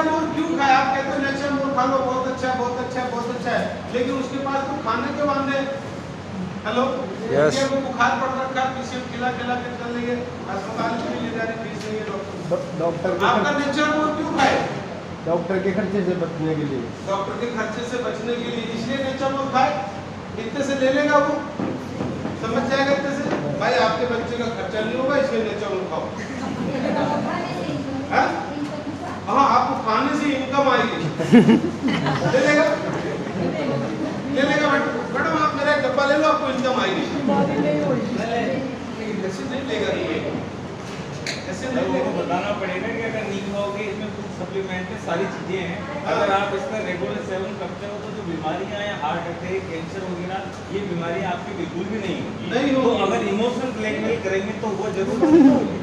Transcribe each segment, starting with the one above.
Nature मोर क्यों खाए? आप कहते हो नेचर मोर खा लो, बहुत अच्छा है, बहुत अच्छा है, बहुत अच्छा है, लेकिन उसके पास तो खाने के वांदे। हेलो, ये वो बुखार पड़ रखा, किसी खिला खिला के चल रही है, अस्पताल में ले जा रही, फीस नहीं है डॉक्टर। आपका नेचर मोर क्यों खाए? डॉक्टर के खर्चे से बचने के लिए। डॉक्टर के खर्चे से बचने के लिए, इसलिए नेचर मोर खाए। इतने से ले लेगा वो, समझ जाएगा इतने से, भाई आपके बच्चे का खर्चा नहीं होगा इसलिए नेचर मोर खाओ। हाँ, आपको खाने से इनकम आएगी। ले लेगा, ले लेगा मैडम, आप मेरा एक डब्बा ले लो, आपको इनकम आएगी। ऐसे नहीं लेगा, ऐसे नहीं लेगा। बताना पड़ेगा कि अगर नहीं खाओगे, इसमें कुछ सप्लीमेंट में सारी चीजें हैं, अगर आप इसका रेगुलर सेवन करते हो तो जो बीमारियां हैं, हार्ट अटैक, कैंसर वगैरह, ये बीमारियां आपकी बिल्कुल भी नहीं होगी। नहीं तो होगी। अगर इमोशनल ब्लैकमेल करेंगे तो वो जरूर होगी।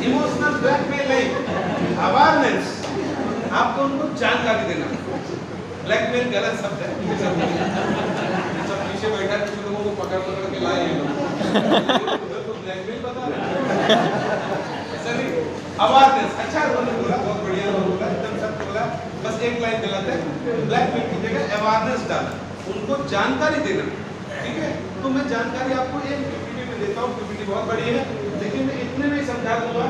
इमोशनल ब्लैकमेल नहीं, अवेयरनेस, आपको उनको जानकारी देना। ब्लैकमेल गलत शब्द है, सब पीछे बैठा कुछ लोगों को पकड़ पकड़ के लाए हैं लोग, तो ब्लैकमेल बता रहे हैं। सही, अवेयरनेस, अच्छा उन्होंने बोला, बहुत बढ़िया बोला, एकदम सत्य बोला, बस एक लाइन गलत है। ब्लैकमेल की जगह अवेयरनेस डालना, उनको जानकारी देना, ठीक है। तो मैं जानकारी आपको एक पीपीटी में देता हूँ, पीपीटी बहुत बड़ी है, लेकिन मैं इतने में समझा दूंगा।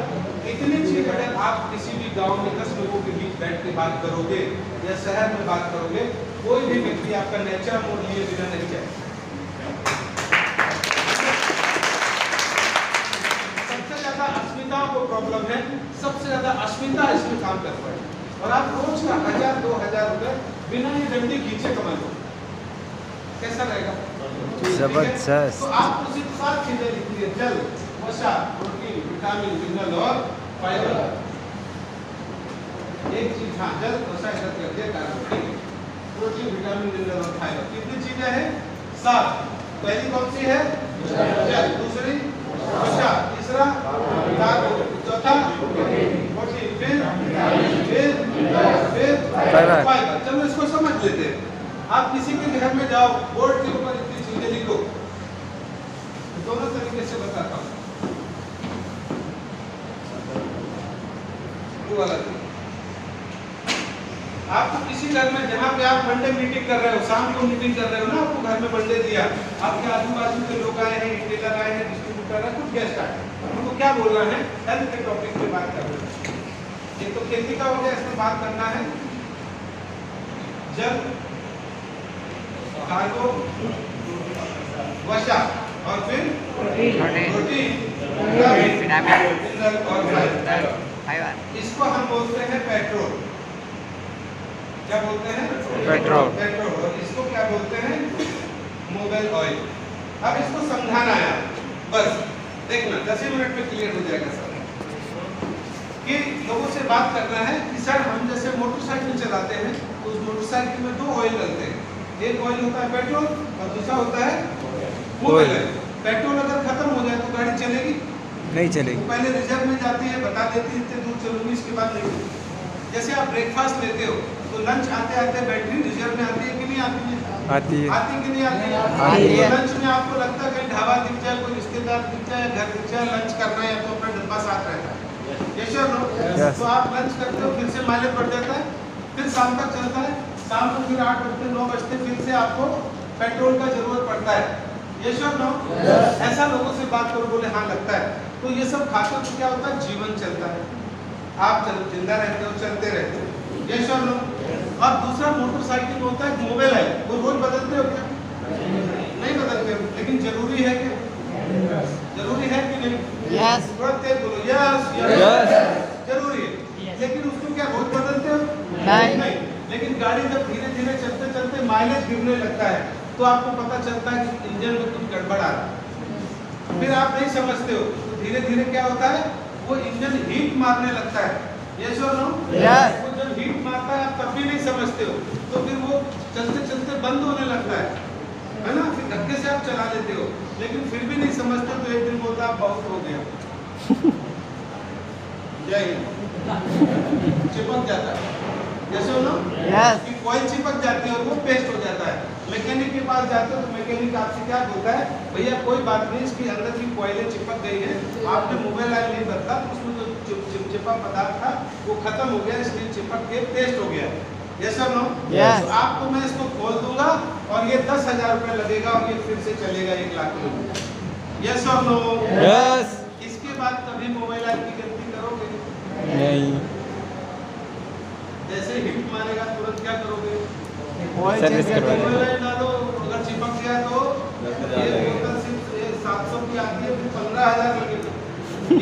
इतनी चीज अगर आप किसी भी गांव में 10 लोगों के बीच बैठ के बात करोगे या शहर में बात करोगे, कोई भी व्यक्ति आपका नेचर मोड लिए बिना नहीं जाए। सबसे ज्यादा अस्मिता को प्रॉब्लम है, सबसे ज्यादा अस्मिता इसमें काम कर रहा है, और आप रोज का 1000-2000 रुपए बिना ये डंडी खींचे कमा लो, कैसा रहेगा? जबरदस्त। तो आपको सिर्फ 7 चीजें लिखनी है, जल, वसा, प्रोटीन, विटामिन, मिनरल और फाइबर। एक चीज, हाँ, जल, वसा इधर कर दिया, कार्बोहाइड्रेट, प्रोटीन, विटामिन, मिनरल और फाइबर। कितनी चीजें हैं? 7। पहली कौन सी है? जल, दूसरी वसा, तीसरा कार्बोहाइड्रेट, चौथा प्रोटीन, फिर फाइबर। चलो इसको समझ लेते हैं। आप किसी के घर में जाओ, बोर्ड के ऊपर इतनी चीजें लिखो, दोनों तरीके से बताता हूँ। आपको किसी घर में, जहाँ पे आप मंडे मीटिंग कर रहे हो, शाम को मीटिंग कर रहे हो ना, आपको घर में मंडे दिया, आपके आजू बाजू के लोग आए हैं, रिटेलर आए हैं, डिस्ट्रीब्यूटर है, कुछ गेस्ट आए, उनको क्या बोलना है? हेल्थ के टॉपिक पे बात करना है। एक तो खेती का हो गया, इसमें बात करना है जल, कार्बो, वसा, और फिर प्रोटीन, विटामिन और फाइबर। इसको हम बोलते हैं पेट्रोल। क्या बोलते हैं? पेट्रोल। और इसको क्या बोलते हैं? Mobile oil. अब इसको समझाना है, बस देखना 10 मिनट में क्लियर हो जाएगा सर। कि लोगों से बात करना है कि सर हम जैसे मोटरसाइकिल चलाते हैं, तो उस मोटरसाइकिल में 2 ऑयल डलते हैं, एक ऑयल होता है पेट्रोल और दूसरा होता है मोबाइल ऑयल। पेट्रोल अगर खत्म हो जाए तो गाड़ी चलेगी? नहीं चलेगी। पहले रिजर्व में जाती है, बता देती है इतने दूर चलूंगी, इसके बाद नहीं चलूंगी। जैसे आप ब्रेकफास्ट लेते हो तो लंच आते आते बैटरी रिजर्व में आती है कि नहीं आती है? आती कि नहीं आती है? तो लंच में आपको लगता है कहीं ढाबा दिख जाए, कोई रिश्तेदार दिख जाए, घर दिख जाए, लंच करना है तो अपना डब्बा साथ रहता है, यस और नो? तो आप लंच करते हो, फिर से माइलेज बढ़ जाता है, फिर शाम तक चलता है, शाम को फिर 8 बजते 9 बजते फिर से आपको पेट्रोल का जरूरत पड़ता है, यस और नो? ऐसा लोगों से बात करो, बोले हाँ लगता है। तो ये सब खाते तो क्या होता है? जीवन चलता है, आप जिंदा रहते हो, चलते रहते हो, यस और नो? और दूसरा मोटरसाइकिल होता है मोबाइल है, वो रोज बदलते हो क्या? नहीं बदलते हो, लेकिन जरूरी है क्या? जरूरी है कि नहीं? यस। बोलो यस, जरूरी है, लेकिन उसको क्या रोज बदलते हो? नहीं। लेकिन गाड़ी जब धीरे धीरे चलते चलते माइलेज गिरने लगता है, तो आपको पता चलता है कि इंजन में कुछ गड़बड़ आ रहा है, फिर आप नहीं समझते हो, तो धीरे धीरे क्या होता है? वो इंजन हीट मारने लगता है, यस और नो? वो जब हीट मारता है आप तब भी नहीं समझते हो, तो फिर वो चलते चलते बंद होने लगता है ना? फिर धक्के से आप चला लेते हो, लेकिन फिर भी नहीं समझते, तो एक दिन बोलता आप बहुत हो गया, जय हिंद, चिपक जाता है, जैसे हो ना, कि कॉइल चिपक जाती है और वो पेस्ट हो जाता है। मैकेनिक के पास जाते हो तो मैकेनिक आपसे क्या बोलता है, भैया कोई बात नहीं, इसकी अंदर की कॉइलें चिपक गई है, आपने मोबाइल ऑयल नहीं बदला, उसमें जो चिपचिपा पदार्थ था वो खत्म हो गया, इसलिए चिपक के पेस्ट हो गया। यस और नो? Yes. तो आपको मैं इसको खोल दूंगा और ये 10,000 रुपये लगेगा और ये फिर से चलेगा 1 लाख किलोमीटर। यस और नो? यस। इसके बाद कभी मोबाइल ऑयल की गलती करोगे नहीं। जैसे हिट मारेगा तुरंत क्या करोगे, सर्विस करवा मोबाइल देंगे। ऑयल डालो, अगर चिपक गया तो ये बोतल सिर्फ 700 की आती है, फिर 15,000 लगेगा।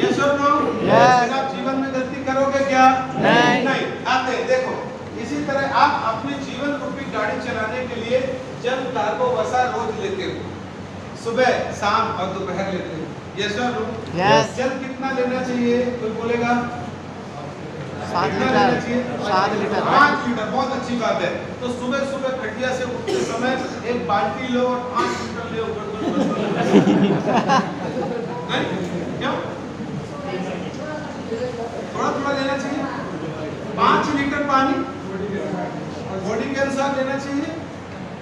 यस और नो? Yes. आप जीवन में गलती करोगे क्या? नहीं। आते हैं, देखो इसी तरह आप अपने जीवन रूपी गाड़ी चलाने के लिए जल कार्बो वसा रोज लेते हो, सुबह शाम और दोपहर लेते हो। यस और नो? Yes. जल कितना लेना चाहिए, कोई बोलेगा? 7 कितना लीटर, लेना चाहिए? 7 लीटर। 5 लीटर, बहुत अच्छी बात है। तो सुबह सुबह खटिया से उठते समय एक बाल्टी लो और 5 लीटर ले क्यों? थोड़ा थोड़ा लेना चाहिए। 5 लीटर पानी बॉडी के अनुसार लेना चाहिए।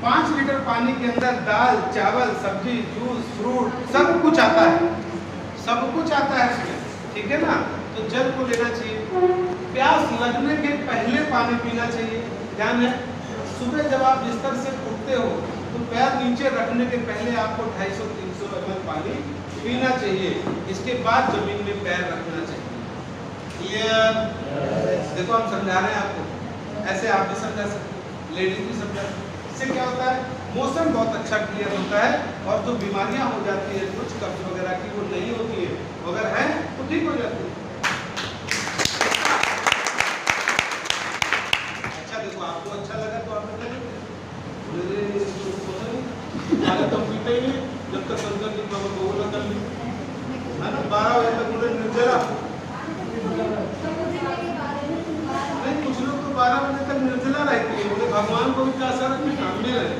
5 लीटर पानी के अंदर दाल, चावल, सब्जी, जूस, फ्रूट सब कुछ आता है, सब कुछ आता है इसमें, ठीक है ना? तो जल को लेना चाहिए। प्यास लगने के पहले पानी पीना चाहिए, ध्यान है। सुबह जब आप बिस्तर से उठते हो तो पैर नीचे रखने के पहले आपको 250-300 ml पानी पीना चाहिए, इसके बाद जमीन में पैर रखना चाहिए। क्लियर? देखो हम समझा रहे हैं आपको, ऐसे आप भी समझा सकते, लेडीज भी समझा सकते। इससे क्या होता है, मोशन बहुत अच्छा क्लियर होता है और जो बीमारियां हो जाती है कुछ कब्ज वगैरह की वो नहीं होती है, अगर है तो ठीक हो जाती है। अच्छा देखो, आपको अच्छा लगा तो आप तो पीते ही नहीं जब तक संकर की बाबा बोला कर ली है ना, 12 बजे तक मुझे निर्जला नहीं, कुछ लोग तो 12 बजे तक निर्जला रहती है, बोले भगवान को भी क्या असर है, काम में रहे।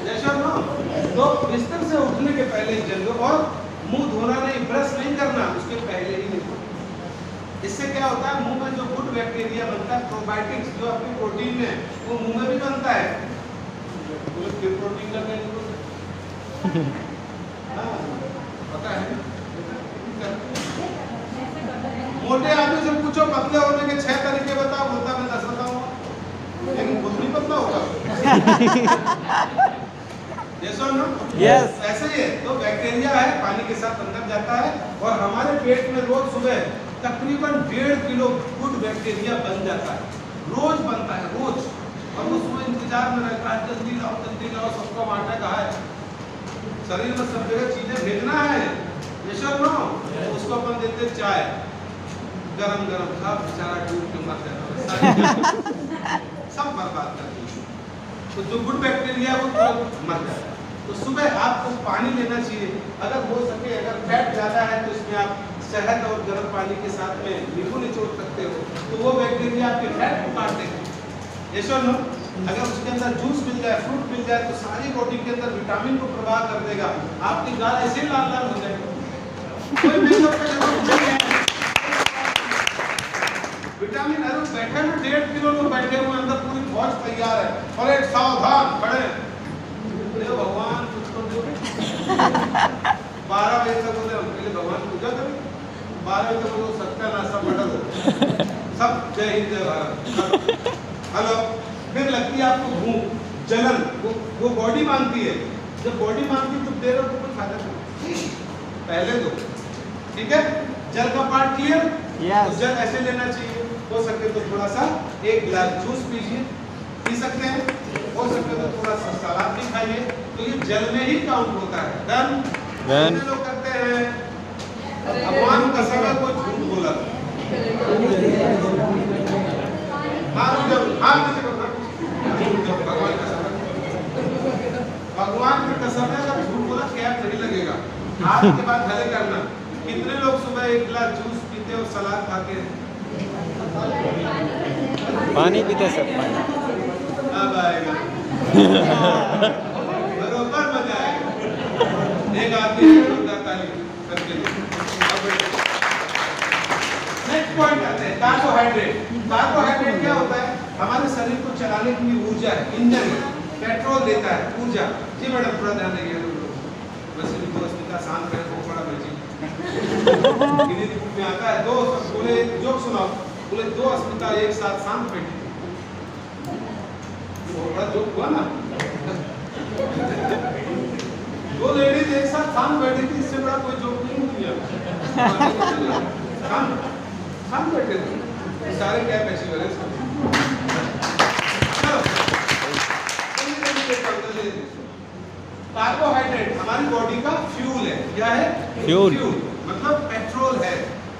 जैसा ना, तो बिस्तर से उठने के पहले ही जल लो और मुंह धोना नहीं, ब्रश नहीं करना, उसके पहले ही देखो। इससे क्या होता है, मुंह में जो गुड बैक्टीरिया बनता है, प्रोबायोटिक्स जो आपके प्रोटीन में, वो मुंह में भी बनता है। फिर प्रोटीन का पता है? मोटे आदमी से पूछो पतले होने के 6 तरीके बताओ, बोलता मैं 10 बताऊंगा, लेकिन खुद नहीं पतला होगा। Yes. ऐसे ही है, तो बैक्टीरिया है पानी के साथ अंदर जाता है और हमारे पेट में रोज सुबह तकरीबन 1.5 किलो गुड बैक्टीरिया बन जाता है, रोज बनता है, रोज। और वो सुबह इंतजार में रहता है, जल्दी लाओ, सबका आटा कहाँ है, शरीर में सब जगह चीजें भेजना है। उसको अपन देते चाय, गरम गरम खा, बेचारा डूब के मर जाता है, सब बर्बाद कर दिया। तो जो गुड बैक्टीरिया वो तुरंत मर जाता है। तो सुबह आपको पानी लेना चाहिए, अगर हो सके, अगर फैट ज़्यादा है तो इसमें आप शहद और गर्म पानी के साथ में नींबू निचोड़ सकते हो, तो वो बैक्टीरिया आपके फैट को काट देगा। यस और नो? अगर उसके अंदर जूस मिल जाए, फ्रूट मिल जाए, तो सारी बॉडी के अंदर विटामिन को प्रवाह कर देगा, आपकी गाल ऐसे ही लाल लाल हो जाएगी। कोई विटामिन अरे बैठे ना 1.5 किलो लोग बैठे हुए, अंदर पूरी फौज तैयार है और एक सावधान खड़े, भगवान कुछ तो दो। 12 बजे तक बोले हम पहले भगवान पूजा करें, 12 बजे तक बोलो सत्यानाश मर्डर हो, सब जय हिंद जय भारत। हेलो, फिर लगती है आपको भूख, जलन, वो बॉडी मांगती है, जब बॉडी मांगती है तो दे रहे हो तो कुछ फायदा नहीं, पहले दो, ठीक है? जल का पार्ट क्लियर? Yes. तो जल ऐसे लेना चाहिए, हो सके तो थोड़ा सा 1 गिलास जूस पीजिए, पी सकते हैं, हो सके तो थोड़ा सा सलाद भी खाइए, तो ये जल में ही काउंट होता है। डन? लोग करते हैं भगवान का समय को झूठ बोला, भगवान की कसम है, अगर झूठ बोला क्या नहीं लगेगा, आज के बाद भले करना। कितने लोग सुबह 1 गिलास जूस पीते और सलाद खाते हैं? पानी पीते सब पानी। अब आएगा बरोबर मजा आएगा। एक आदमी करके नेक्स्ट पॉइंट आते हैं, कार्बोहाइड्रेट। कार्बोहाइड्रेट क्या होता है? हमारे शरीर को चलाने के लिए ऊर्जा है, इंजन है। पेट्रोल देता है, ऊर्जा। जी मैडम थोड़ा ध्यान देंगे, वैसे भी 2 अस्मिता शांत रहे, वो बड़ा बेची हिंदी बुक में आता है। 2 बोले जोक सुनाओ, बोले 2 अस्मिता एक साथ शांत बैठी, वो बड़ा जोक हुआ ना। 2 लेडीज एक साथ शांत बैठी थी, इससे बड़ा कोई जोक नहीं हुआ। शांत बैठे थे सारे, क्या पैसे वाले कार्बोहाइड्रेट हमारी बॉडी का फ्यूल है। क्या है? फ्यूल मतलब पेट्रोल है।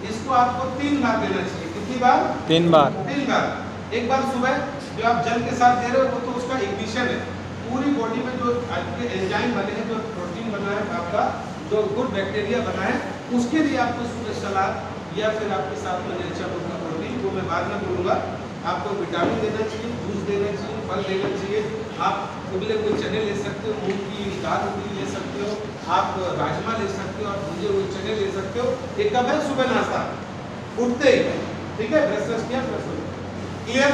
इसको आपको 3 बार देना चाहिए। कितनी बार? 3 बार। 3 बार। एक बार सुबह जो आप जल के साथ दे रहे हो वो तो उसका इग्निशन है। पूरी बॉडी में जो आपके एंजाइम बने हैं, जो प्रोटीन बना है, आपका जो गुड बैक्टीरिया बना है, उसके लिए आपको सुबह सलाद या फिर आपके साथ में अच्छा का प्रोटीन, वो मैं बाद में बोलूँगा, आपको विटामिन देना चाहिए, जूस देना चाहिए, फल देना चाहिए। आप उबले हुए चने ले सकते हो, मूंग की दाल उबली ले सकते हो, आप राजमा ले सकते हो, आप भुजे हुए चने ले सकते हो। ये कब है? सुबह नाश्ता उठते ही, ठीक है? ब्रेकफास्ट किया, क्लियर?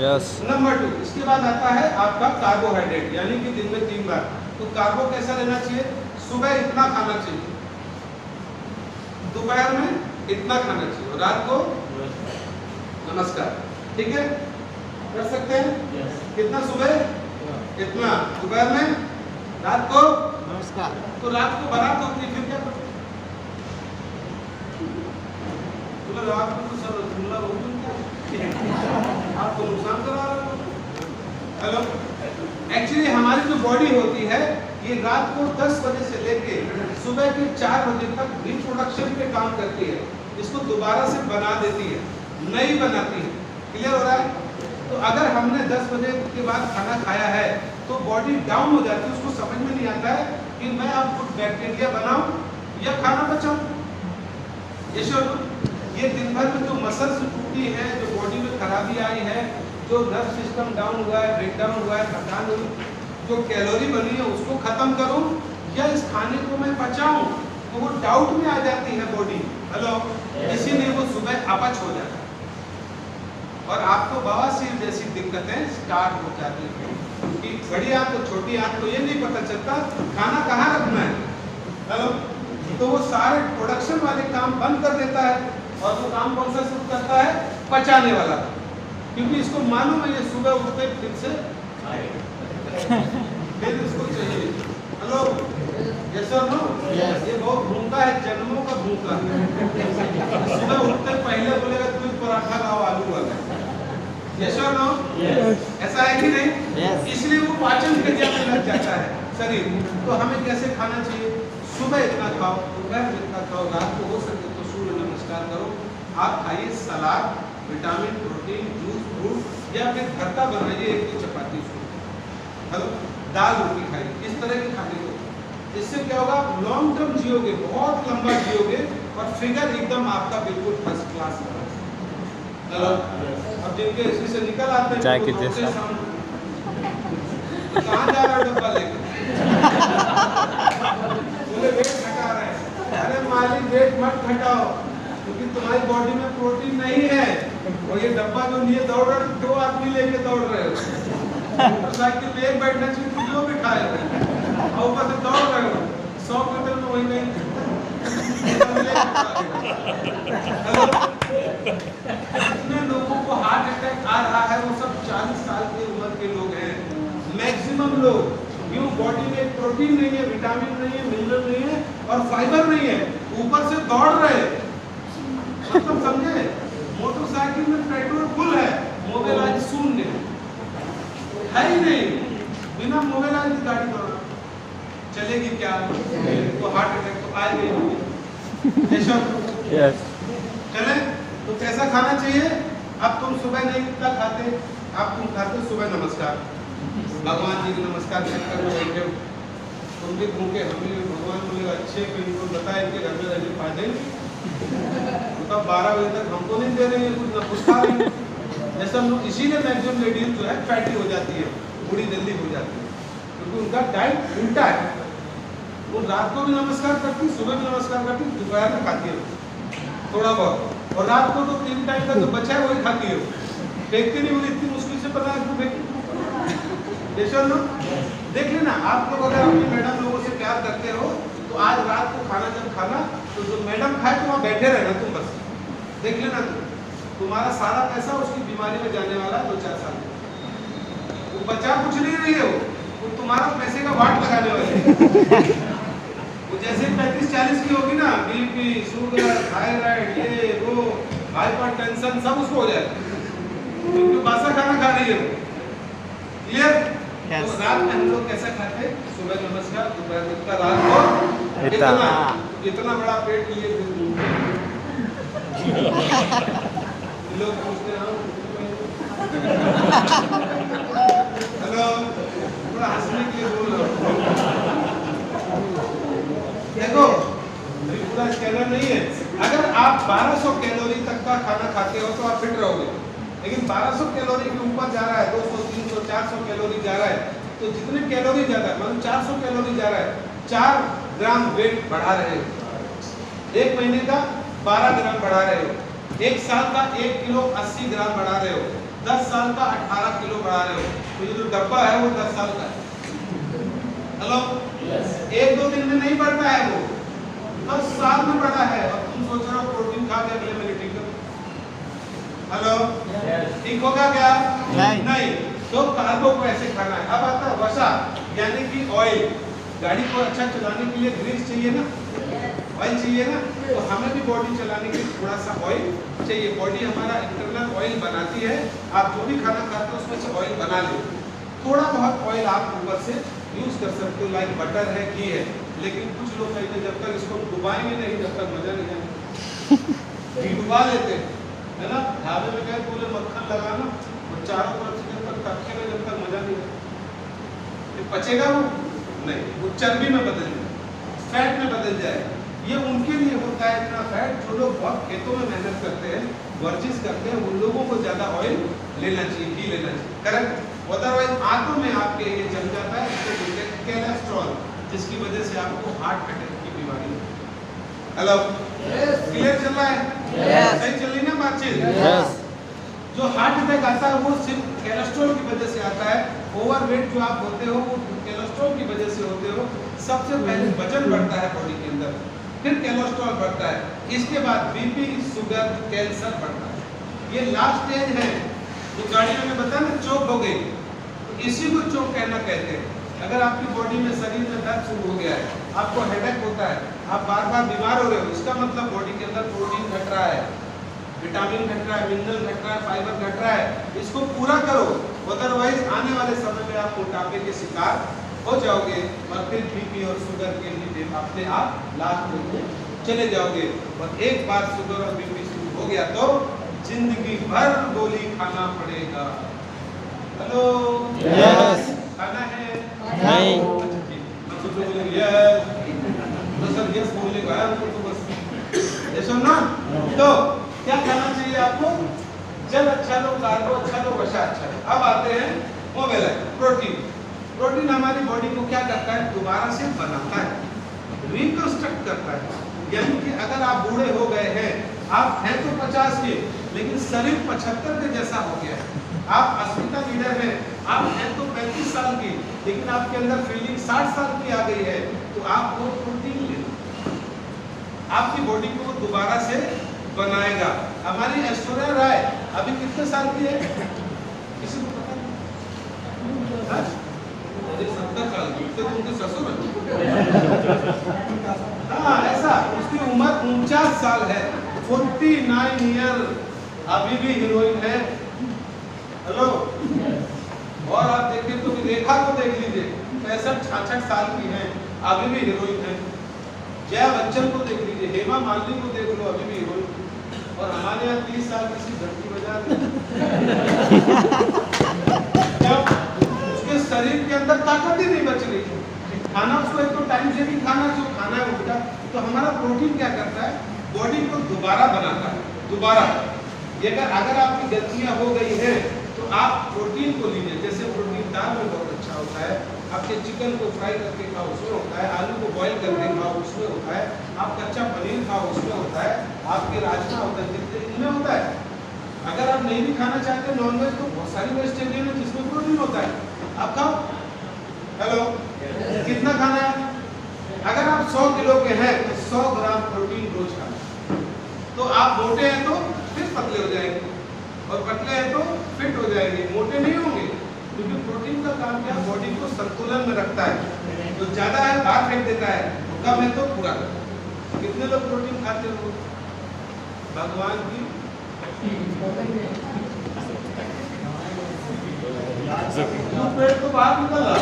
यस। नंबर 2, इसके बाद आता है आपका कार्बोहाइड्रेट, यानी कि दिन में 3 बार। तो कार्बो कैसा लेना चाहिए? सुबह इतना खाना चाहिए, दोपहर में इतना खाना चाहिए, और रात को नमस्कार। ठीक है, कर सकते हैं? कितना सुबह? इतना, दोपहर में, रात को नमस्कार। तो रात को बारात होती है, फिर क्या करते? रात को तो सब रसगुल्ला आपको नुकसान करा रहा है। हेलो, एक्चुअली हमारी जो बॉडी होती है ये रात को 10 बजे से लेके सुबह के 4 बजे तक रिप्रोडक्शन पे काम करती है। इसको दोबारा से बना देती है, नई बनाती है। क्लियर हो रहा है? तो अगर हमने 10 बजे के बाद खाना खाया है तो बॉडी डाउन हो जाती है, उसको समझ में नहीं आता है कि मैं अब कुछ बैक्टीरिया बनाऊं या खाना बचाऊं। ये दिन भर में जो मसल्स टूटी है, जो बॉडी में खराबी आई है, जो नर्व सिस्टम डाउन हुआ है, ब्रेक डाउन हुआ है, थकान हुई, जो कैलोरी बनी है उसको खत्म करूं या इस खाने को मैं बचाऊं, तो वो डाउट में आ जाती है बॉडी। हेलो, इसीलिए वो सुबह अपच हो जाता है और आपको बवासीर जैसी दिक्कतें स्टार्ट हो जाती है। कि बड़ी आंत तो छोटी आंत को ये नहीं पता चलता खाना कहाँ रखना है। हेलो, तो वो सारे प्रोडक्शन वाले काम बंद कर देता है और वो काम कौन सा शुरू करता है? पचाने वाला। क्योंकि इसको मालूम है ये सुबह उठते फिर से फिर इसको चाहिए। हेलो, यस और नो? ये बहुत भूखा है, जन्मों का भूखा। सुबह उठते पहले बोलेगा तू पराठा लाओ आलू वाला। यस और नो? ऐसा है कि नहीं? इसलिए वो पाचन क्रिया में लग जाता है शरीर। तो हमें कैसे खाना चाहिए? सुबह इतना खाओ, दोपहर में इतना खाओ, रात को हो सके तो सूर्य नमस्कार करो। आप खाइए सलाद, विटामिन, प्रोटीन, जूस, फ्रूट, या फिर भरता बनाइए, एक की चपाती हेलो, दाल रोटी खाइए, इस तरह के खाने को। इससे क्या होगा? आप लॉन्ग टर्म जियोगे, बहुत लंबा जियोगे और फिगर एकदम आपका बिल्कुल फर्स्ट क्लास होगा। हेलो, अब जिनके इसी से निकल आते हैं चाय के जैसा कहाँ जा रहा है डब्बा लेकर? बोले वेट घटा रहे हैं। अरे मालिक वेट मत घटाओ, क्योंकि तुम्हारी बॉडी में प्रोटीन नहीं है और ये डब्बा जो लिए दौड़ रहे हो, 2 आदमी लेके दौड़ रहे हो। मोटरसाइकिल में एक बैठना चाहिए, तो 2 बिठाए और ऊपर से दौड़ रहे हो 100 मीटर में, वही नहीं। जितने लोगों को हार्ट अटैक आ रहा है वो सब 40 साल की उम्र के लोग हैं, मैक्सिमम लोग। क्यों? बॉडी में प्रोटीन नहीं है, विटामिन नहीं है, मिनरल नहीं है और फाइबर नहीं है, ऊपर से दौड़ रहे। मतलब समझे? मोटरसाइकिल में पेट्रोल फुल है, मोबाइल शून्य है ही नहीं। बिना मोबाइल की गाड़ी दौड़ा चलेगी क्या? तो हार्ट अटैक तो आएगा ही। यस। चले, तो कैसा खाना चाहिए? अब तुम सुबह नहीं इतना खाते, अब तुम खाते सुबह नमस्कार, भगवान जी को नमस्कार कर बैठे हो, तुम भी भूखे, हम भी। भगवान बोलेगा अच्छे कि इनको बताए कि घर में रहने फायदे तो 12 बजे तक हमको नहीं दे रहे हैं कुछ, ना कुछ खा रहे हैं। जैसा लोग, इसीलिए मैक्सिमम लेडीज जो है फैटी हो जाती है, बूढ़ी जल्दी हो जाती है, क्योंकि उनका डाइट उल्टा है। वो रात को भी नमस्कार करती, सुबह भी नमस्कार करती, दोपहर में खाती है थोड़ा बहुत, और रात को तो 3 टाइम का जो बचा है वही खाती है, फेंकती नहीं। बोली इतनी मुश्किल से पता है yes or no? देख लेना, आप लोग अगर अपनी मैडम लोगों से प्यार करते हो तो आज रात को खाना जब खाना तो जो मैडम खाए तो वहाँ बैठे रहना तुम, बस देख लेना तुम्हारा सारा पैसा उसकी बीमारी में जाने वाला 2-4 साल में। वो बचा कुछ नहीं रही है, वो तुम्हारा पैसे का वाट लगाने वाले। वो जैसे 35-40 की होगी ना, बीपी, शुगर, थायराइड, ये वो हाइपरटेंशन सब उसको हो जाएगा क्योंकि बासा खाना खा रही है वो। क्लियर? तो रात में हम लोग कैसा खाते हैं? सुबह नमस्कार, दोपहर का, रात को इतना बड़ा पेट लिए लोग पूछते हैं हेलो, थोड़ा हंसने के लिए बोल रहा हूँ। देखो पूरा स्कैनर नहीं है। अगर आप 1200 कैलोरी तक का खाना खाते हो तो आप फिट रहोगे, लेकिन 1200 कैलोरी के ऊपर जा रहा है, 200, 300, 400 कैलोरी जा रहा है, तो जितने कैलोरी ज्यादा है, मतलब 400 कैलोरी जा रहा है, 4 ग्राम वेट बढ़ा रहे हो। 1 महीने का 12 ग्राम बढ़ा रहे हो, 1 साल का 1 किलो 80 ग्राम बढ़ा रहे हो, 10 साल का 18 किलो बढ़ा रहे हो। तो ये जो डब्बा है वो 10 साल का है। हेलो, 1-2 दिन में नहीं बढ़ता है, वो 10 साल में बढ़ा है। और तुम सोच रहे हो प्रोटीन खा के अगले महीने ठीक है। हेलो, ठीक होगा क्या? नहीं। तो कार्बो को ऐसे खाना है। अब आता है वसा, यानी कि ऑयल। गाड़ी को अच्छा चलाने के लिए ग्रीस चाहिए ना, ऑयल चाहिए ना, तो हमें भी बॉडी चलाने के लिए थोड़ा सा ऑयल चाहिए। बॉडी हमारा इंटरनल ऑयल बनाती है। आप जो भी खाना खाते हो उसमें से ऑयल बना लो। थोड़ा बहुत ऑयल आप ऊपर से यूज कर सकते हो, लाइक बटर है, घी है, लेकिन कुछ लोग कहते हैं जब तक इसको डुबाएंगे नहीं तब तक मजा नहीं आएगा। घी डुबा लेते हैं, है ना, ढाबे में गए पूरे मक्खन लगाना और चारों तरफ से जब तक रखेगा जब तक मजा नहीं आएगा, पचेगा वो नहीं, वो चर्बी में बदल जाएगा, फैट में बदल जाएगा। ये उनके लिए होता है इतना फैट, जो लोग बहुत खेतों में मेहनत करते हैं, वर्जिश करते हैं, उन लोगों को ज्यादा ऑयल लेना चाहिए, घी लेना चाहिए, करेक्ट। अदरवाइज आंतों में आपके ये जम जाता है, इसको बोलते हैं कोलेस्ट्रॉल, जिसकी वजह से आपको हार्ट अटैक की बीमारी है। हेलो, क्लियर चल रहा है? सही चल रही ना बातचीत? जो हार्ट अटैक आता है वो सिर्फ कोलेस्ट्रॉल की वजह से आता है। ओवरवेट जो आप होते हो वो कोलेस्ट्रॉल की वजह से होते हो। सबसे पहले वजन बढ़ता है बॉडी के अंदर, फिर कोलेस्ट्रॉल बढ़ता है, इसके बाद बीपी, शुगर, कैंसर बढ़ता है। ये लास्ट स्टेज है। जो गाड़ियों में बताया ना चोक हो गई, तो इसी को चोक कहना कहते हैं। अगर आपकी बॉडी में, शरीर में दर्द शुरू हो गया है, आपको हेडेक होता है, आप बार बार बीमार हो रहे हो, इसका मतलब बॉडी के अंदर प्रोटीन घट रहा है, विटामिन घट रहा है, मिनरल घट रहा है, फाइबर घट रहा है। इसको पूरा करो, अदरवाइज आने वाले समय में आप मोटापे के शिकार हो जाओगे और फिर बीपी और शुगर के लिए अपने आप लास्ट में चले जाओगे। और एक बार शुगर और बीपी शुरू हो गया तो जिंदगी भर गोली खाना पड़ेगा। हेलो, यस, खाना है नहीं, तो यस, तो सर यस बोलने का है तो बस ये सुनना। तो क्या खाना चाहिए आपको? जल अच्छा लो, कार्बो अच्छा लो, वसा अच्छा लो। अब आते हैं मोबाइल, प्रोटीन। प्रोटीन हमारी बॉडी को क्या करता है? दोबारा से बनाता है, रिकंस्ट्रक्ट करता है। यानी कि अगर आप बूढ़े हो गए हैं, आप हैं तो 50 के, लेकिन शरीर 75 के जैसा हो गया है, आप 80 का लीडर हैं, आप हैं तो 35 साल की, लेकिन आपके अंदर फीलिंग 60 साल की आ गई है, तो आप वो प्रोटीन ले लो, आपकी बॉडी को दोबारा से बनाएगा। हमारी ऐश्वर्या राय अभी कितने साल की है? किसी को पता नहीं? 70 साल की, तो उनके ससुर है। हाँ, ऐसा उसकी उम्र 49 साल है, 49 ईयर, अभी भी हीरोइन है। हेलो, और आप देखिए तो रेखा को देख लीजिए, 65-66 साल की है, अभी भी हीरोइन है। जया बच्चन को देख लीजिए, हेमा मालिनी को देख लो, अभी भी हीरोइन। और हमारे यहाँ 30 साल किसी धरती बजा जब उसके शरीर के अंदर ताकत ही नहीं बच रही, खाना उसको एक तो टाइम से भी खाना जो खाना है उनका, तो हमारा प्रोटीन क्या करता है? बॉडी को दोबारा बनाता है, दोबारा। ये अगर आपकी गलतियां हो गई हैं तो आप प्रोटीन को लीजिए। जैसे प्रोटीन दाल में बहुत अच्छा होता है, आपके चिकन को फ्राई करके खाओ उसमें होता है, आलू को बॉईल करके खाओ उसमें होता है, आप कच्चा पनीर खाओ उसमें होता है, आपके राजमा होता है, इनमें होता है। अगर आप नहीं भी खाना चाहते नॉनवेज तो बहुत सारी वेजिटेरियन है जिसमें प्रोटीन होता है, आप खाओ। हेलो, कितना खाना है? अगर आप 100 किलो के हैं तो 100 ग्राम प्रोटीन रोज खाना। तो आप मोटे हैं तो फिर पतले हो जाएंगे और पतले हैं तो फिट हो जाएंगे, मोटे नहीं होंगे। क्योंकि प्रोटीन का काम क्या, बॉडी को संतुलन में रखता है। जो ज्यादा है बाहर फेंक देता है, कम है तो पूरा। कितने लोग प्रोटीन खाते हो? भगवान की पेट तो बाहर निकल रहा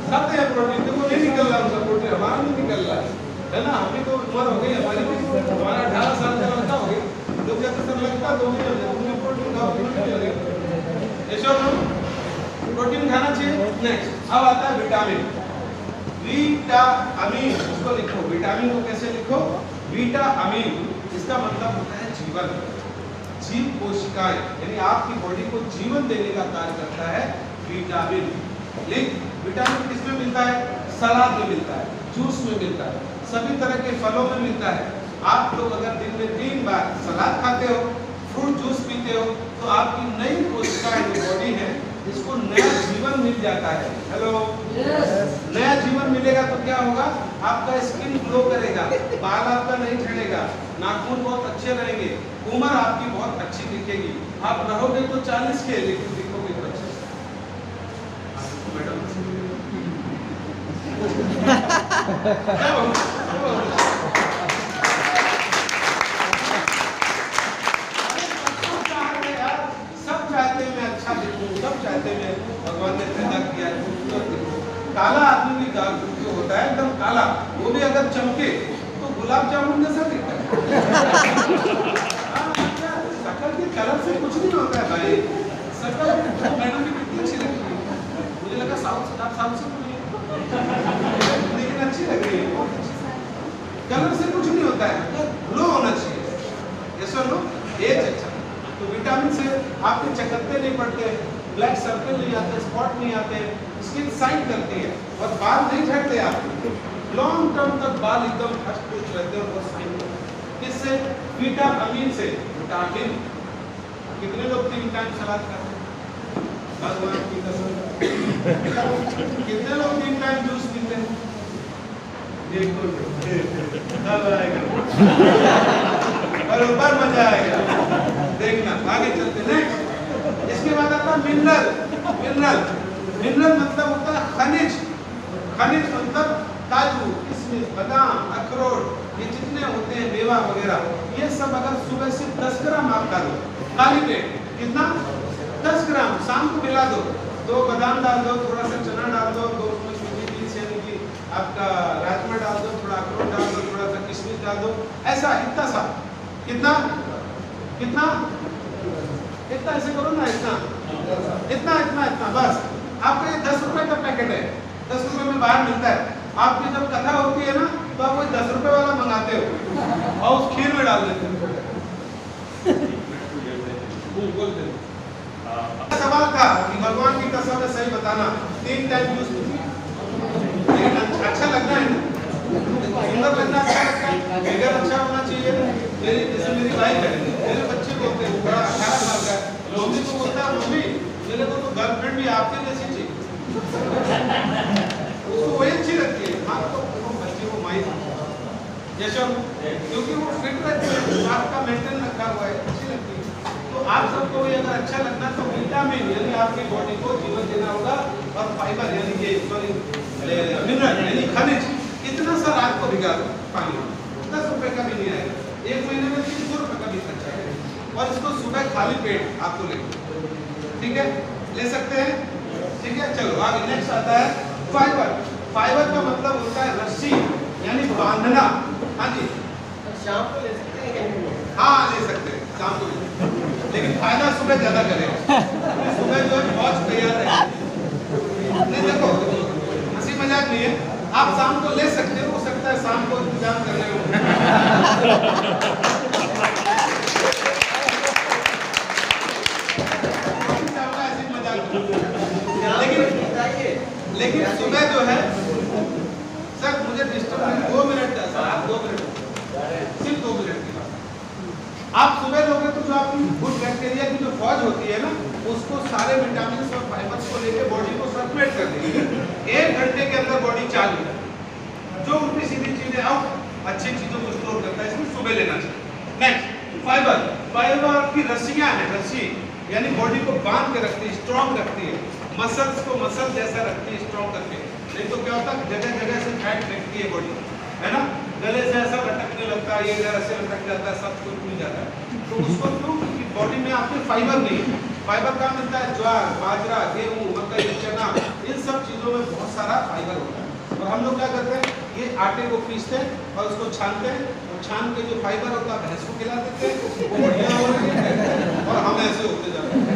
खाते हैं प्रोटीन, देखो नहीं निकल रहा उनका प्रोटीन, हमारा नहीं निकल रहा है ना। हमें तो उम्र हो गई, हमारी हमारा 18 साल का लड़का हो गया, लोग कहते सर लगता 2 महीने में प्रोटीन खाओ, प्रोटीन खाना चाहिए। नेक्स्ट अब आता है विटामिन। विटामिन इसको लिखो, विटामिन को कैसे लिखो? विटामिन, इसका मतलब होता है जीवन, जीव कोशिकाएं, यानी आपकी बॉडी को जीवन देने का कार्य करता है विटामिन। विटामिन किसमें मिलता है? सलाद में मिलता है, जूस में मिलता है, सभी तरह के फलों में मिलता है। आप लोग अगर दिन में 3 बार सलाद खाते हो, फ्रूट जूस पीते हो, तो आपकी नई कोशिकाएं जो बॉडी है इसको नया जीवन मिल जाता है। हेलो, नया जीवन मिलेगा तो क्या होगा? आपका स्किन ग्लो करेगा, बाल आपका नहीं झड़ेगा, नाखून बहुत अच्छे रहेंगे, उम्र आपकी बहुत अच्छी दिखेगी। आप रहोगे तो 40 के, लेकिन दिखोगे तो 25। सब चाहते हैं मैं अच्छा दिखूं, सब चाहते हैं भगवान ने पैदा किया है खूबसूरत दिखूं। काला आदमी भी जो होता है एकदम काला, वो भी अगर चमके तो गुलाब जामुन जैसा दिखता है। शकल के कलर से कुछ नहीं होता है भाई। शकल मैडम की कितनी अच्छी लगती है, मुझे लगा साउथ से लेकिन अच्छी लग रही है। कलर से कुछ नहीं होता है, ग्लो होना चाहिए। ये सर लो एज अच्छा, तो विटामिन से आपके चकत्ते नहीं पड़ते, ब्लैक सर्कल नहीं आते, स्पॉट नहीं आते, स्किन शाइन करती है और बाल नहीं झड़ते आपके। लॉन्ग टर्म तक बाल एकदम फर्स्ट पुष्ट रहते हैं और शाइन करते हैं। किससे? विटामिन से। विटामिन कितने लोग 3 टाइम सलाद खाते हैं? भगवान की कसम। कितने लोग 3 टाइम जूस पीते हैं? देखो अब आएगा और ऊपर मजा आएगा, देखना। आगे चलते नेक्स्ट। इसके बाद आता है मिनरल। मिनरल मिनरल मतलब होता है खनिज। खनिज मतलब काजू, किशमिश, बादाम, अखरोट, ये जितने होते हैं मेवा वगैरह, ये सब अगर सुबह से 10 ग्राम आप खा लो खाली पेट, कितना? 10 ग्राम। शाम को मिला दो, 2 बादाम डाल दो, थोड़ा सा चना डाल दो, 2 यानी कि आपका राजमा डाल दो, थोड़ा अखरोट डाल दो, थोड़ा सा किशमिश डाल दो, ऐसा इतना सा। कितना कितना इतना ऐसे करो ना, इतना इतना इतना इतना बस। आपका ये 10 रुपए का पैकेट है, 10 रुपए में बाहर मिलता है। आपकी जब कथा होती है ना तो आप वही 10 रुपए वाला मंगाते हो और उस खीर में डाल देते हो। सवाल था कि भगवान की कसम है सही बताना, 3 टाइम यूज अच्छा लगना है, सुंदर लगना अच्छा लगता है, फिगर अच्छा होना चाहिए। मेरी वाइफ है, मेरे बच्चे बोलते हैं, बड़ा 18 साल का है, मम्मी को बोलता है मम्मी मेरे को तो गर्लफ्रेंड भी आपके जैसी चाहिए, उसको वही अच्छी लगती है। हाँ तो बच्चे को माइक जैसे, क्योंकि वो फिट रहती है, आपका मेंटेन रखा हुआ है, अच्छी लगती है। तो आप सबको भी अगर अच्छा लगना तो विटामिन यानी आपकी बॉडी को जीवन देना होगा, और फाइबर यानी कि सॉरी मिनरल यानी खनिज, इतना सा रात को भिगा दो पानी में, 10 रुपए का भी नहीं आएगा, 1 महीने में 300 रुपए का भी खर्चा है। और इसको सुबह खाली पेट आपको ले, ठीक है, ले सकते हैं, ठीक है। चलो आगे नेक्स्ट आता है फाइबर। फाइबर का मतलब होता है रस्सी यानी बांधना। हाँ जी, शाम को ले सकते हैं? हाँ ले सकते हैं शाम को, लेकिन फायदा सुबह ज्यादा करेगा। सुबह जो है बहुत तैयार है, नहीं देखो हंसी मजाक नहीं है, आप शाम को ले सकते हो सकता है शाम को इंतजाम करने में लेकिन सुबह जो है सर मुझे डिस्टर्ब 2 मिनट का सर, आप 2 मिनट सिर्फ 2 मिनट की बात। आप सुबह लोगे तो जो आपकी गुड बैक्टीरिया की जो फौज होती है ना, उसको सारे विटामिन और फाइबर्स को लेकर बॉडी को सर्कुलेट कर देगी। 1 घंटे के अंदर बॉडी चालू है, जो उल्टी सीधी चीजें आउट, अच्छी चीजों को स्टोर करता है, इसमें सुबह लेना चाहिए। नेक्स्ट फाइबर, फाइबर की रस्सियां हैं, रस्सी यानी बॉडी को बांध के रखती है, स्ट्रॉन्ग रखती है, मसल्स को मसल जैसा रखती है स्ट्रॉन्ग करके। नहीं तो क्या होता है जगह जगह से फैट फेंकती है बॉडी, है ना, गले से ऐसा लटकने लगता है, ये इधर ऐसे लटक जाता है, सब कुछ खुल जाता है। तो उसको क्यों, क्योंकि बॉडी में आपके फाइबर नहीं है। फाइबर कहाँ मिलता है? ज्वार, बाजरा, गेहूँ, मकई, चना, इन सब चीजों में बहुत सारा फाइबर होता है। और हम लोग क्या करते हैं, ये आटे को पीसते हैं और उसको छानते हैं, और छान के जो फाइबर होता है भैंस को खिला देते हैं, वो बढ़िया हो रही है और हम ऐसे होते जाते हैं।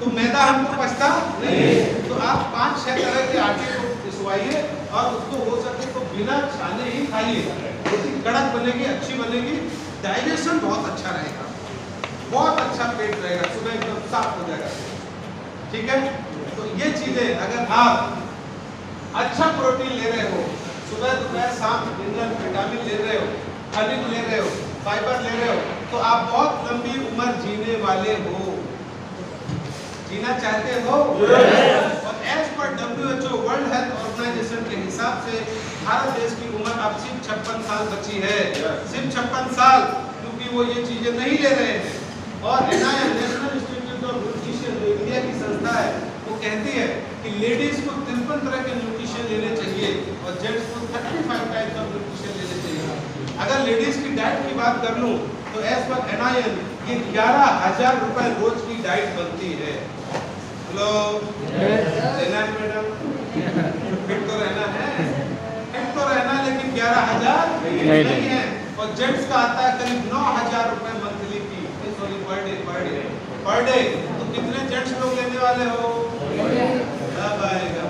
तो मैदा हमको पचता नहीं। तो आप 5-6 तरह के आटे को पिसवाइए और उसको हो सके तो बिना छाने ही खाइए, रोटी कड़क बनेगी, अच्छी बनेगी, डाइजेशन बहुत अच्छा रहेगा, बहुत अच्छा पेट रहेगा, सुबह एकदम साफ हो जाएगा। ठीक है, तो ये चीजें अगर आप अच्छा प्रोटीन ले रहे हो, सुबह दोपहर शाम मिनरल विटामिन ले रहे हो, खनिज ले रहे हो, फाइबर ले रहे हो, तो आप बहुत लंबी उम्र जीने वाले हो। जीना चाहते हो? और as per WHO world health organisation के हिसाब से भारत देश की उम्र अब सिर्फ 56 साल बची है, सिर्फ 56 साल, क्योंकि वो ये चीजें नहीं ले रहे हैं। और NIM national institute of nutrition जो इंडिया की संस्था है, वो कहती है कि लेडीज को 53 तरह के न्यूट्रिशन लेने चाहिए और जेंट्स को 35 टाइप्स ऑफ न्यूट्रिशन लेने चाहिए। अगर लेडीज की डाइट की बात कर लूं तो एज पर NIM ये 11,000 रुपए रोज की डाइट बनती है। हेलो लेना है मैडम, फिट तो रहना है, फिट तो रहना, लेकिन 11,000 नहीं है। और जेंट्स का आता है करीब 9,000 रुपए मंथली की, सॉरी पर डे। तो कितने जेंट्स लोग लेने वाले हो? अब आएगा।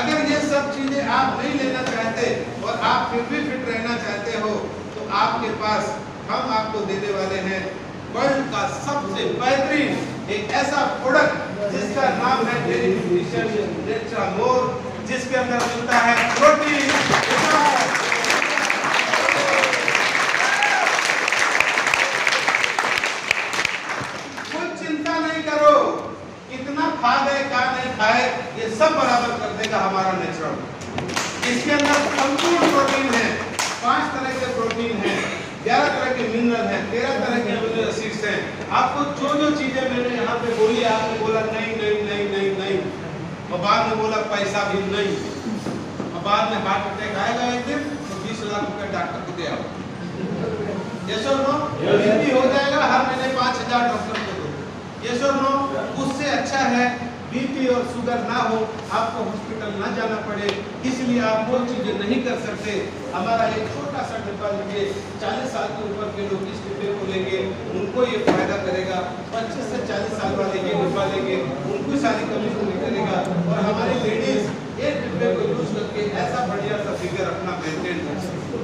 अगर ये सब चीजें आप नहीं लेना चाहते और आप फिर भी फिट रहना चाहते हो, तो आपके पास हम आपको देने वाले हैं वर्ल्ड का सबसे बेहतरीन एक ऐसा प्रोडक्ट जिसका नाम है डेयरी न्यूट्रिशन नेट्रामोर, जिसके अंदर मिलता है प्रोटीन। कोई चिंता नहीं करो कितना खा गए क्या नहीं खाए, ये सब बराबर कर देगा हमारा नेचुरल। इसके अंदर संपूर्ण प्रोटीन है, 5 तरह के प्रोटीन है, 11 तरह के मिनरल हैं, 13 तरह के अमीनो एसिड्स हैं। आपको जो जो चीजें मैंने यहाँ पे बोली, आपने बोला नहीं नहीं नहीं नहीं नहीं, और बाद में बोला पैसा भी नहीं, और बाद में हार्ट अटैक आएगा एक दिन तो 20 लाख रुपए डॉक्टर को दे आओ। यस और नो? बीपी हो जाएगा हर महीने 5,000 डॉक्टर को दो। यस और नो? उससे अच्छा है बीपी और शुगर ना हो, आपको हॉस्पिटल ना जाना पड़े, इसलिए आप वो चीजें नहीं कर सकते। हमारा एक छोटा सा डिब्बा लीजिए, 40 साल के ऊपर के लोग इस डिब्बे को लेंगे, उनको ये फायदा करेगा। 25 से 40 साल वाले ये डिब्बा लेंगे, उनको सारी कमी पूरी करेगा। और हमारी लेडीज एक डिब्बे को यूज करके ऐसा बढ़िया सा फिगर अपना मेंटेन कर सकते।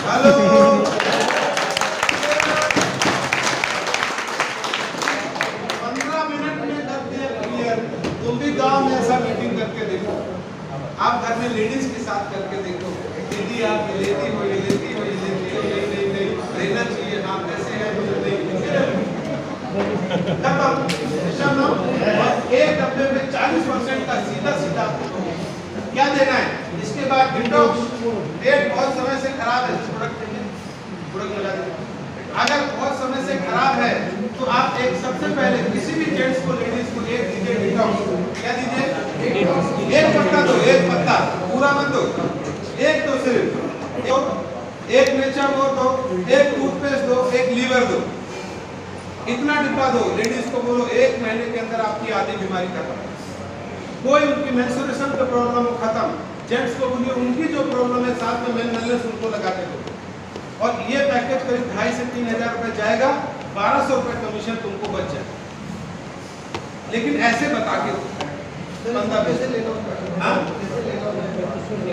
हेलो, 15 मिनट में करते हैं क्लियर। तुम भी गांव में ऐसा मीटिंग करके देखो, आप घर में लेडीज के साथ करके देखो, दीदी आप ये लेती हो, ये लेती हो, ये लेती हो, नहीं नहीं नहीं रहना चाहिए, आप कैसे हैं खत्म। और एक डब्बे में 40% का सीधा सीधा क्या देना है। इसके बाद डिटॉक्स, पेट बहुत समय से खराब है, प्रोडक्ट लगा देना। अगर बहुत समय से खराब है तो आप एक सबसे पहले किसी भी जेंट्स को लेडीज को एक दीजिए डिटॉक्स। क्या दीजिए? एक पत्ता दो, एक पत्ता, पूरा मत दो, एक दो सिर्फ, एक नेचरमोर दो, एक टूथपेस्ट दो, एक लीवर दो, इतना डिब्बा दो। लेडीज को बोलो 1 महीने के अंदर आपकी आधी बीमारी खत्म, कोई उनकी मेंस्ट्रुएशन का प्रॉब्लम खत्म। जेंट्स को बोलिए उनकी जो प्रॉब्लम है साथ में मेनलेस उनको लगा के दो। और ये पैकेज करीब 2,500 से 3,000 रुपए जाएगा, 1,200 रुपए कमीशन तुमको बच जाए। लेकिन ऐसे बता के बंदा कैसे लेना होता है, हाँ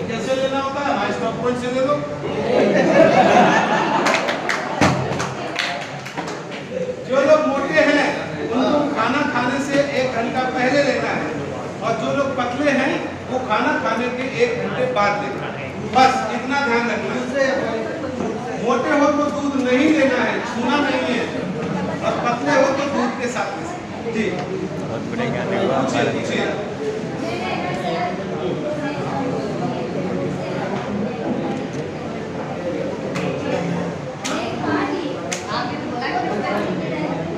कैसे लेना होता है, स्टॉक पॉइंट से ले लो। जो लोग मोटे हैं उनको खाना खाने से 1 घंटा पहले लेना है, और जो लोग पतले हैं वो खाना खाने के 1 घंटे बाद लेना है। बस इतना ध्यान रखना। मोटे हो तो दूध नहीं लेना है, छूना नहीं है, और पतले हो तो दूध के साथ में जी। बहुत बढ़िया देखो आप पूछिए पूछिए।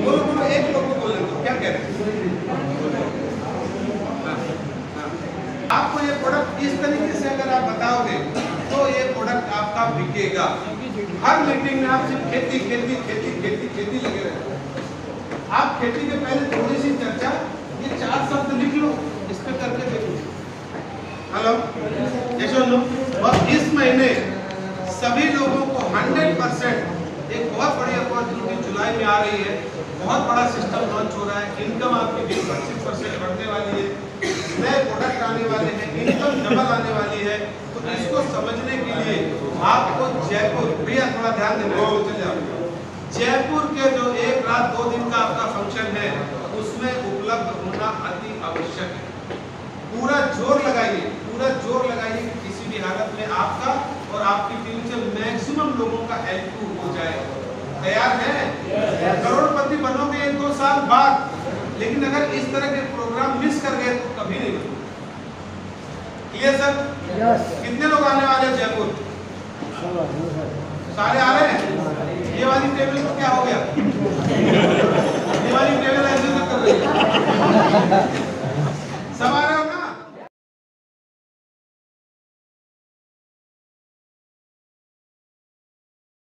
बोलो बोलो, एक लोग को बोले तो क्या कह रहे हैं? आपको ये प्रोडक्ट इस तरीके से अगर आप बताओगे तो ये प्रोडक्ट आपका बिकेगा। हर मीटिंग में आप सिर्फ खेती खेती खेती खेती खेती लगे रहते हैं। आप खेती के पहले थोड़ी सी चर्चा, ये 4 शब्द लिख लो, इस पे करके देखो। हेलो यशोनो, और इस महीने सभी लोगों को 100% एक बहुत बड़ी अपॉर्चुनिटी जुलाई में आ रही है। बहुत बड़ा सिस्टम लॉन्च हो रहा है, इनकम आपकी 20-25% बढ़ने वाली है, नए प्रोडक्ट आने वाले हैं, इनकम डबल आने वाली है। तो इसको समझने के लिए आपको जयपुर, भैया थोड़ा ध्यान देना, चल जाओ। जयपुर के जो 1 रात 2 दिन का आपका फंक्शन है उसमें उपलब्ध होना अति आवश्यक है। पूरा जोर लगाइए, पूरा जोर लगाइए कि किसी भी हालत में आपका और आपकी टीम से मैक्सिमम लोगों का हेल्प हो जाए। तैयार है? करोड़पति बनोगे 1-2 साल बाद, लेकिन अगर इस तरह के प्रोग्राम मिस कर गए तो कभी नहीं बनोगे। Clear sir? कितने लोग आने वाले हैं जयपुर? सारे आ रहे हैं? ये वाली टेबल को क्या हो गया? ये वाली टेबल ऐसे कर रही है।